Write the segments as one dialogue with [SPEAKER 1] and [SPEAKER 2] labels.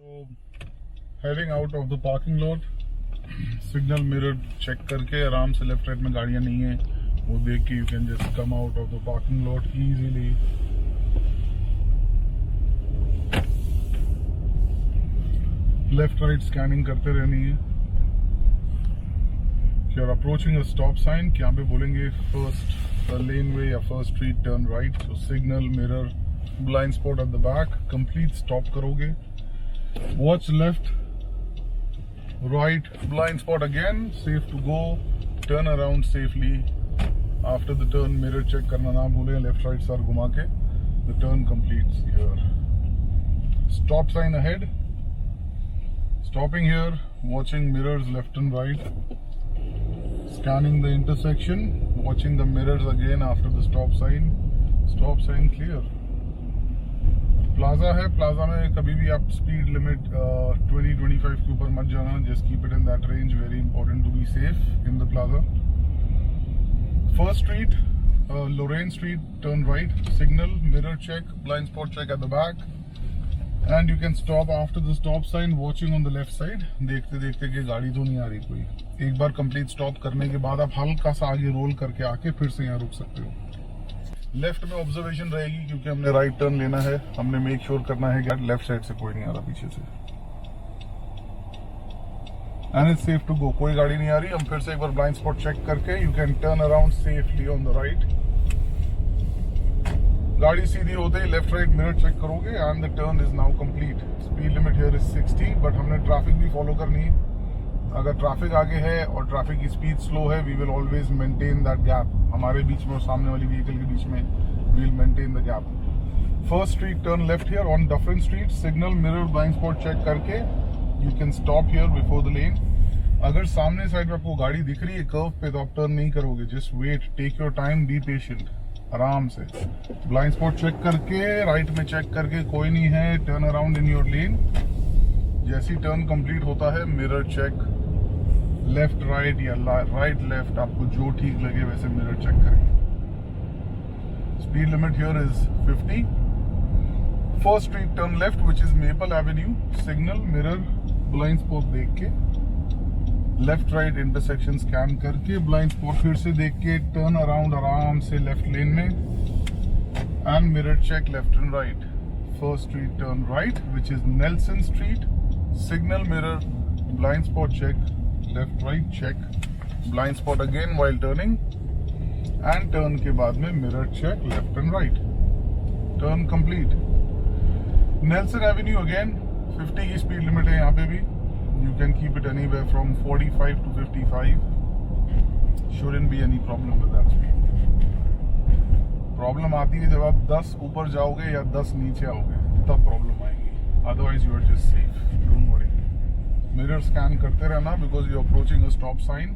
[SPEAKER 1] So, heading out of the parking lot, signal mirror check करके आराम से left right में गाड़ियां नहीं है वो देख के you can just come out of the parking lot easily. Left right scanning करते रहनी है. You are approaching a stop sign कि यहाँ पे बोलेंगे फर्स्ट लेन वे या first street turn right. So signal mirror blind spot at the back complete stop करोगे. Watch left, right, blind spot again, safe to go, turn around safely. After the turn, mirror check करना ना भूलें, left right side घुमा के, the turn completes here. Stop sign ahead, stopping here, watching mirrors left and right, scanning the intersection, watching the mirrors again after the stop sign clear. Plaza है, plaza में कभी भी आप speed limit 20-25 के ऊपर मत जाना. Just keep it in that range. Very important to be safe in the plaza. First street Lorraine street turn right. Signal mirror check blind spot check at the back and you can stop after the stop sign watching on the left side. देखते देखते कि गाड़ी तो नहीं आ रही कोई. एक बार कंप्लीट स्टॉप करने के बाद आप हल्का सा आगे रोल करके आके फिर से यहाँ रुक सकते हो. लेफ्ट में ऑब्जर्वेशन रहेगी क्योंकि हमने राइट टर्न लेना है. हमने मेक श्योर करना है कि लेफ्ट साइड से कोई नहीं आ रहा पीछे से. And it's safe to go. कोई गाड़ी नहीं आ रही. हम फिर से एक बार ब्लाइंड स्पॉट चेक करके you can turn around safely on the right. गाड़ी सीधी होते ही लेफ्ट राइट मिरर चेक करोगे and the turn is now complete. Speed limit here is 60 but हमने ट्रैफिक भी फॉलो करनी है. अगर ट्रैफिक आगे है और ट्रैफिक की स्पीड स्लो है we will always maintain that gap. हमारे बीच में और सामने वाली व्हीकल के बीच में we will maintain the gap. First street turn left here on Dufferin street. Signal mirror blind spot check करके you can stop here before the lane. अगर सामने साइड में आपको गाड़ी दिख रही है कर्व पे तो आप टर्न नहीं करोगे. Just wait, take your time, be patient. आराम से ब्लाइंड स्पॉट चेक करके राइट में चेक करके कोई नहीं है, turn around in your lane. जैसी टर्न कंप्लीट होता है मिरर चेक लेफ्ट राइट या राइट लेफ्ट, आपको जो ठीक लगे वैसे मिरर चेक करें. Speed limit here is 50. First street turn left which is Maple Avenue. Signal mirror blind spot देख के लेफ्ट राइट इंटरसेक्शन स्कैन करके ब्लाइंड स्पॉट फिर से देख के टर्न अराउंड आराम से लेफ्ट लेन में and mirror check left and right. First street turn right which is Nelson Street. Signal mirror blind spot check left right check blind spot again while turning and turn के बाद में mirror check left and right. Turn complete. Nelson Avenue again 50 की speed limit है यहाँ पे भी. You can keep it anywhere from 45 to 55. Shouldn't be any problem with that speed. Problem आती है जब आप 10 ऊपर जाओगे या 10 नीचे आओगे तब प्रॉब्लम आएगी. Otherwise you are just safe. Don't worry. Mirror scan करते रहना because you approaching a stop sign.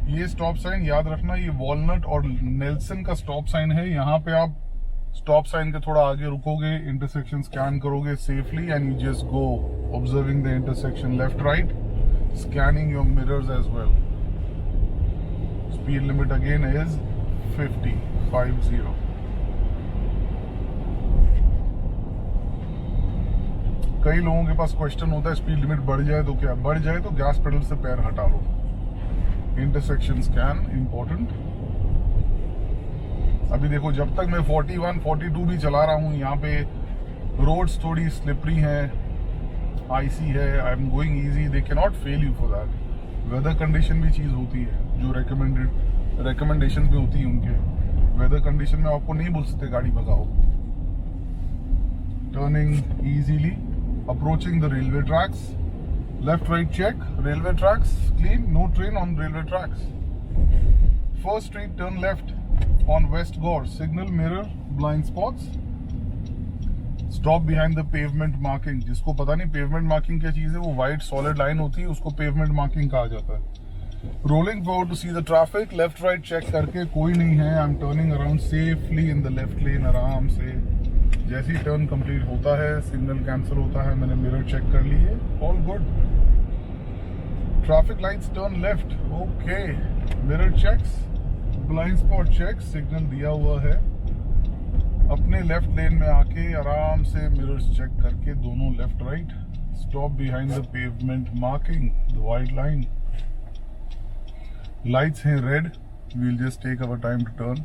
[SPEAKER 1] ये स्टॉप साइन याद रखना, ये वॉलनट और नेल्सन का स्टॉप साइन है. यहाँ पे आप स्टॉप साइन के थोड़ा आगे रुकोगे, इंटरसेक्शन स्कैन करोगे safely and you just go observing the intersection left right, scanning your mirrors as well. Speed limit again is 50. कई लोगों के पास क्वेश्चन होता है स्पीड लिमिट बढ़ जाए तो क्या? बढ़ जाए तो गैस पेडल से पैर हटा लो. Intersection scan important. अभी देखो जब तक मैं 41, 42 भी चला रहा हूँ यहाँ पे रोड्स थोड़ी स्लिपरी हैं, आईसी है. I am going easy. They can not fail you for that. Weather condition भी चीज होती है जो रिकमेंडेशन भी होती है उनके. वेदर कंडीशन में आपको नहीं बोल सकते गाड़ी भगाओ. Turning easily. Approaching the railway tracks. Left right check. Railway tracks clean. No train on railway tracks. First street turn left on West Gore. Signal mirror blind spots. Stop behind the pavement marking. जिसको पता नहीं pavement marking क्या चीज है, वो white solid line होती है, उसको pavement marking कहा जाता है. Rolling forward to see the traffic. Left right check करके कोई नहीं है. I'm turning around safely in the left lane. आराम से. जैसे ही टर्न कंप्लीट होता है सिग्नल कैंसिल होता है. मैंने मिरर चेक कर ली है. All good. Traffic lights turn left. Okay. Mirror checks blind spot check. Signal दिया हुआ है. अपने लेफ्ट लेन में आके आराम से मिरर्स चेक करके दोनों left right Stop behind the pavement marking, the white line. Lights हैं red. We'll just take our time to turn.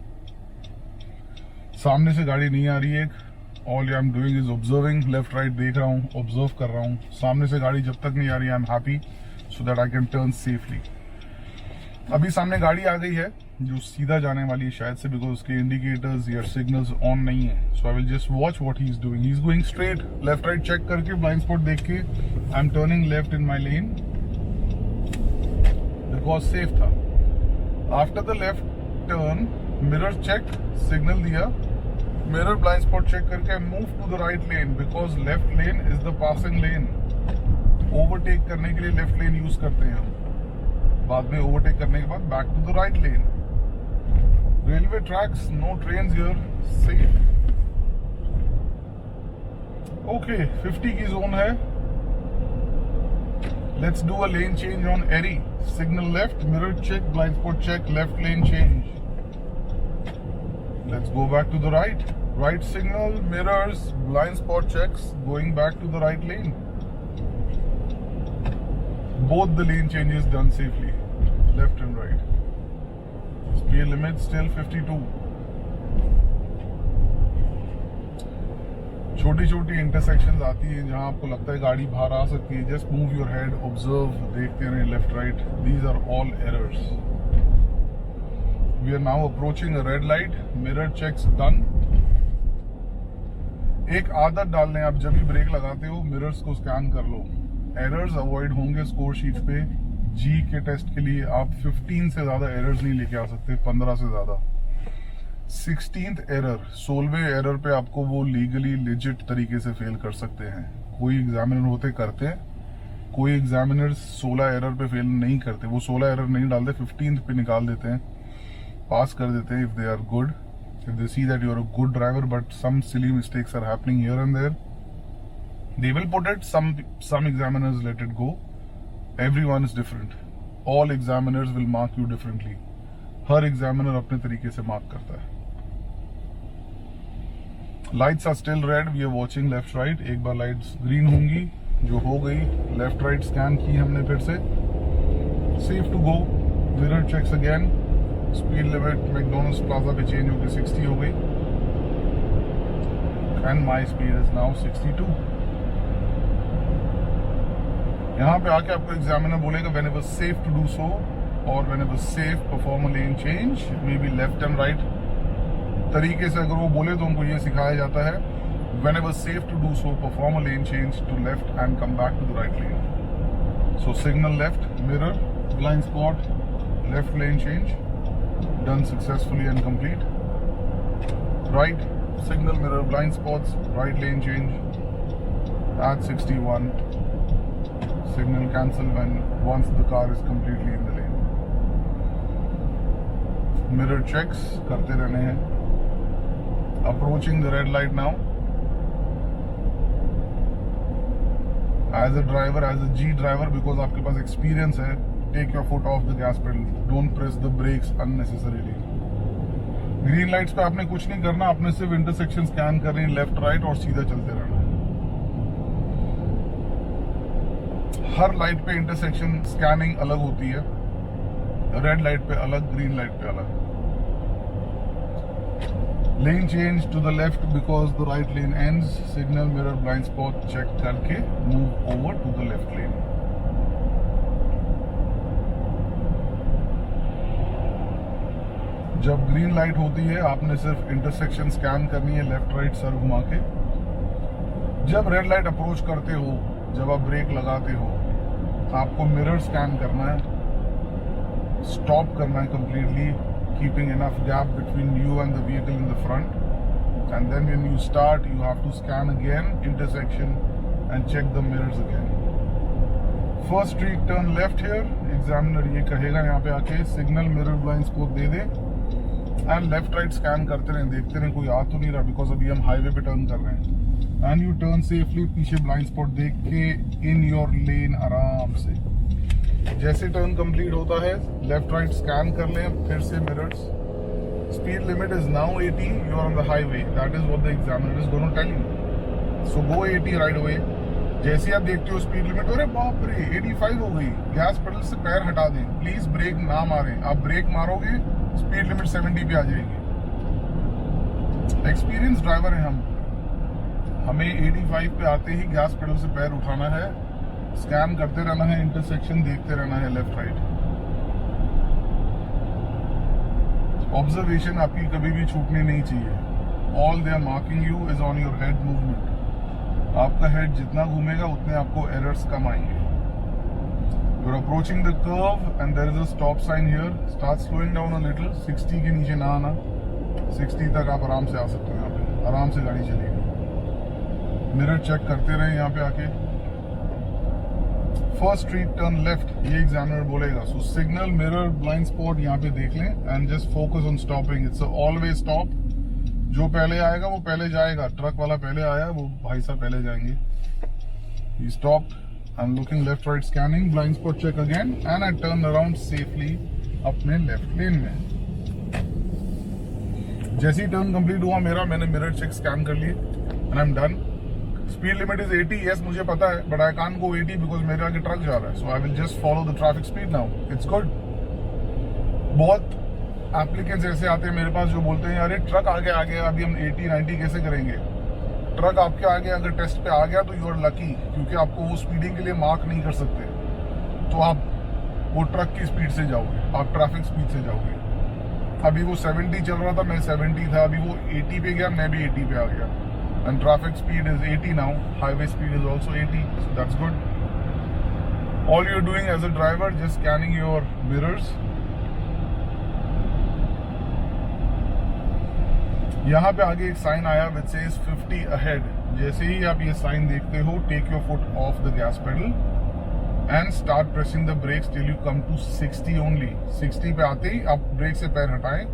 [SPEAKER 1] सामने से गाड़ी नहीं आ रही है. All I'm doing is observing. Left right देख रहा हूँ, observe कर रहा हूँ. सामने से गाड़ी जब तक नहीं आ रही है, I'm happy so that I can turn safely. अभी सामने गाड़ी आ गई है जो सीधा जाने वाली है शायद से, बिकॉज उसके इंडिकेटर्स या सिग्नल्स ऑन नहीं है. So I will just watch what he is doing. He is going straight. Left right check करके ब्लाइंड स्पॉट देख के I am turning left in my lane because safe था. After the left turn mirror check, signal दिया, mirror blind spot check करके move to the right lane because left lane is the passing lane. Overtake करने के लिए left लेन use करते हैं हम. बाद में ओवरटेक करने के बाद back to the right lane. Railway tracks, no trains here, safe. Okay, 50 की जोन है. Let's do a lane change on Erie. Signal left, mirror check, blind spot check, left lane change. Let's go back to the right. Right signal, mirrors, blind spot checks, going back to the right lane. Both the lane changes done safely, left and right. Speed limit still 52. छोटी छोटी intersections आती हैं जहां आपको लगता है गाड़ी बाहर आ सकती है. Just move your head, observe, देखते रहें left right. These are all errors. We are now approaching a red light. Mirror checks done. एक आदत डाल लें आप, जब भी ब्रेक लगाते हो मिरर्स को स्कैन कर लो. एरर्स अवॉइड होंगे स्कोर शीट पे. जी के टेस्ट के लिए आप 15 से ज्यादा एरर्स नहीं लेके आ सकते, 15 से ज्यादा. 16th एरर, 16वें एरर पे आपको वो लीगली लेजिट तरीके से फेल कर सकते हैं. कोई एग्जामिनर होते करते हैं, कोई एग्जामिनर्स 16 एरर पे फेल नहीं करते. वो 16 एरर नहीं डालते, 15th पे निकाल देते हैं, पास कर देते हैं. If they are good, if they see that you are a good driver, but some silly mistakes are happening here and there, they will put it. Some examiners let it go. Everyone is different. All examiners will mark you differently. Her examiner अपने तरीके से mark करता है. Lights are still red. We are watching left right. एक बार lights green होंगी, जो हो गई. Left right scan की हमने फिर से. Safe to go. Mirror checks again. Speed limit McDonald's Plaza पे change होगी, 60 हो गई. And my speed is now 62. यहाँ पे आके आपको एग्जामिनर बोलेगा whenever safe to do so or whenever safe perform a lane change, maybe left and right तरीके से अगर वो बोले तो उनको ये सिखाया जाता है whenever safe to do so perform a lane change to left and come back to the right lane. So signal left, mirror, blind spot, left lane change, done successfully and complete. Right signal, mirror, blind spots, right lane change at 61. Signal cancel once the car is completely in the lane. Mirror checks करते रहने हैं. Approaching the red light now. As a driver, as a G driver, because आपके पास experience है, take your foot off the gas pedal. Don't press the brakes unnecessarily. Green lights पे आपने कुछ नहीं करना, आपने सिर्फ intersection scan करनी है, left right, और सीधा चलते रहना है. हर लाइट पे इंटरसेक्शन स्कैनिंग अलग होती है. रेड लाइट पे अलग, ग्रीन लाइट पे अलग. Lane change to the left because the right lane ends. Signal, mirror, blind spot check करके move over to the left lane. जब ग्रीन लाइट होती है आपने सिर्फ इंटरसेक्शन स्कैन करनी है, लेफ्ट राइट सर घुमा के. जब रेड लाइट अप्रोच करते हो, जब आप ब्रेक लगाते हो, आपको मिरर स्कैन करना है, स्टॉप करना है completely, keeping enough gap between you and the vehicle in the front. And then when you start you have to scan again intersection and check the mirrors again. First street turn left here. Examiner ये कहेगा यहाँ पे आके signal, mirror, blind spot दे दे and left right scan करते रहें, देखते रहें कोई आ तो नहीं रहा, बिकॉज अभी हम हाईवे पे टर्न कर रहे हैं. And U turn safely. पीछे ब्लाइंड स्पॉट देख के इन योर लेन आराम से. जैसे टर्न कंप्लीट होता है लेफ्ट राइट स्कैन कर लें, फिर से mirrors. Speed limit is now 80. You are on the highway. That is what the examiner is gonna tell you. So go 80 right away. जैसे आप देखते हो स्पीड लिमिट, अरे बाप रे 85 हो गई, गैस पेडल से पैर हटा दें, प्लीज ब्रेक ना मारें। आप ब्रेक मारोगे स्पीड लिमिट 70 पे आ जाएगी। एक्सपीरियंस ड्राइवर है हम, हमें 85 पे आते ही गैस पेडल से पैर उठाना है, स्कैन करते रहना है, इंटरसेक्शन देखते रहना है लेफ्ट राइट। ऑब्जर्वेशन आपकी कभी भी छूटनी नहीं चाहिए। All they are marking you is on your head movement. आपका हेड जितना घूमेगा उतने आपको एरर्स कम आएंगे। You are approaching the curve and there is a stop sign here, start slowing down a little. 60 के नीचे ना आना, 60 तक आप आराम से आ सकते हो। यहाँ पे आराम से गाड़ी चलेगी। मिरर चेक करते रहे यहाँ पे आके। फर्स्ट स्ट्रीट टर्न लेफ्ट, ये एग्जामिनर बोलेगा। सो सिग्नल, मिरर, ब्लाइंड स्पॉट यहाँ पे देख लें and just focus on stopping. It's always stop. जो पहले आएगा वो पहले जाएगा। ट्रक वाला पहले आया, वो भाई साहब पहले जाएंगे। He stopped. I'm looking left right scanning, blind spot check again and I turn around safely अपने लेफ्ट लेन में। जैसे ही टर्न कंप्लीट हुआ मेरा, मैंने मिरर चेक स्कैन कर लिए and I am done. Speed limit is 80, yes मुझे पता है, but I can't go 80 because मेरे आगे ट्रक जा रहा है। So I will just follow the traffic speed now. It's good. बहुत एप्लीकेंट्स ऐसे आते हैं मेरे पास जो बोलते हैं अरे ट्रक आगे आ गया, अभी हम 80-90 कैसे करेंगे। ट्रक आपके आगे अगर टेस्ट पे आ गया तो यू आर लकी, क्योंकि आपको वो स्पीडिंग के लिए मार्क नहीं कर सकते। तो आप वो ट्रक की स्पीड से जाओगे, आप ट्रैफिक स्पीड से जाओगे। अभी वो 70 चल रहा था, मैं 70 था, अभी वो 80 पे गया, मैं भी 80 पे आ गया। And traffic speed is 80 now, highway speed is also 80, so that's good. All you're doing as a driver, just scanning your mirrors. यहाँ पे आगे एक साइन आया which says 50 ahead। जैसे ही आप ये साइन देखते हो, take your foot off the gas pedal and start pressing the brakes till you come to 60 only। 60 पे आते ही आप ब्रेक से पैर हटाएं,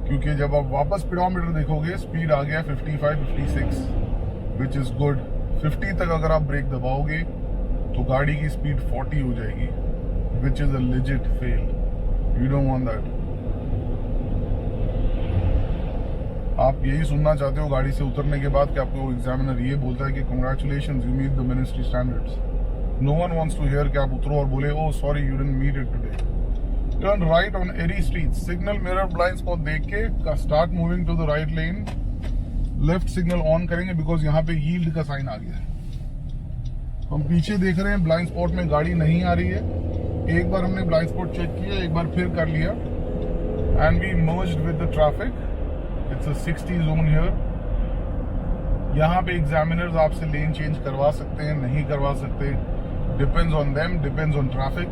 [SPEAKER 1] क्योंकि जब आप वापस स्पीडोमीटर देखोगे स्पीड आ गया 55-56 which is good। 50 तक अगर आप ब्रेक दबाओगे तो गाड़ी की स्पीड 40 हो जाएगी which is a legit fail। You don't want that। आप यही सुनना चाहते हो गाड़ी से उतरने के बाद कि आपको एग्जामिनर ये बोलता है कि congratulations, you meet the ministry standards. No one wants to hear कि आप उतरो और बोले oh sorry you didn't meet it today. Turn right on Erie street, signal, mirror, blind spot देख के start moving to the right lane. Left signal on करेंगे because यहाँ पे यील्ड का साइन आ गया है। हम पीछे देख रहे हैं ब्लाइंड स्पॉट में गाड़ी नहीं आ रही है। एक बार हमने ब्लाइंड स्पॉट चेक किया, एक बार फिर कर लिया and we merged with the traffic. It's a 60 zone here. यहाँ पे एग्जामिनर्स आपसे लेन चेंज करवा सकते हैं, नहीं करवा सकते, depends on them, depends on traffic.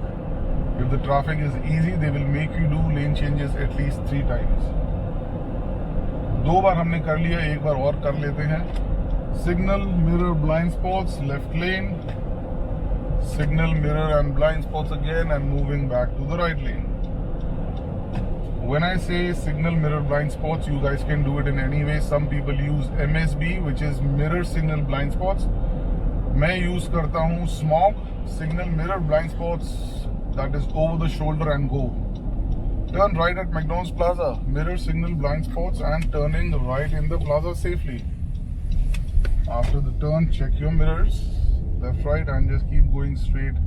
[SPEAKER 1] If the traffic is easy they will make you do lane changes at least 3 times. 2 बार हमने कर लिया, एक बार और कर लेते हैं। Signal, mirror, blind spots, left lane, signal, mirror and blind spots again and moving back to the right lane. When I say signal, mirror, blind spots, you guys can do it in any way. Some people use MSB, which is mirror, signal, blind spots. मैं use करता हूँ smog, signal, mirror, blind spots, that is over the shoulder and go. Turn right at McDonald's Plaza, mirror, signal, blind spots and turning right in the plaza safely. After the turn, check your mirrors, left, right and just keep going straight.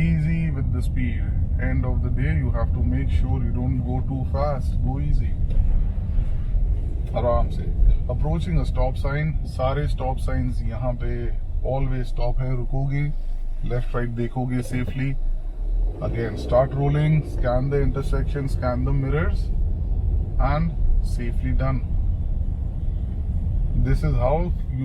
[SPEAKER 1] Easy with the speed. End of the day, you have to make sure you don't go too fast. Go easy. आराम से। Approaching a stop sign, सारे stop signs यहाँ पे always stop है, रुकोगे, left right देखोगे safely. Again, start rolling, scan the intersection, scan the mirrors, and safely done. This is how you